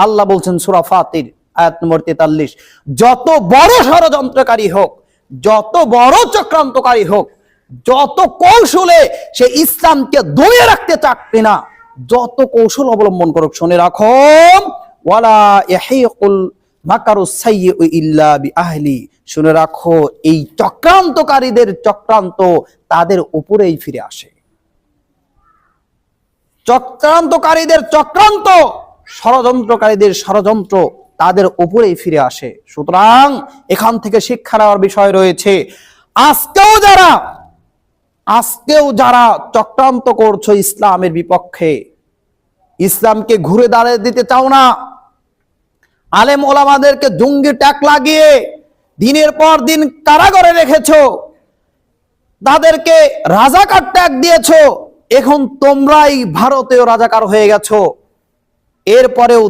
আল্লাহ বলছেন সূরা ফাতির আয়াত নম্বর 43, যত বড় ষড়যন্ত্রকারী হোক, যত বড় চক্রান্তকারী হোক, যত কৌশলে সে ইসলামকে দমিয়ে রাখতে চাক না, যত কৌশল অবলম্বন করুক, শুনে রাখো, ওয়ালা ইয়াহিকুল মাকারুস সাইয়্যু ইল্লা বিআহলি, শুনে রাখো এই চক্রান্তকারীদের চক্রান্ত তাদের উপরেই ফিরে আসে। চক্রান্তকারীদের চক্রান্ত, ষড়যন্ত্রকারীদের ষড়যন্ত্র তাদের উপরেই ফিরে আসে। সুতরাং এখান থেকে শিক্ষা নেওয়ার বিষয় রয়েছে, আজকেও যারা চক্রান্ত করছো ইসলামের বিপক্ষে, ইসলামকে ঘুরে দাঁড়িয়ে দিতে চাও না, আলেম ওলামাদেরকে জঙ্গি ট্যাগ লাগিয়ে দিনের পর দিন কারাগারে রেখেছো, তাদেরকে রাজাকার ট্যাগ দিয়েছো, এখন তোমরাই ভারতীয় রাজাকার হয়ে গেছো। এরপরেও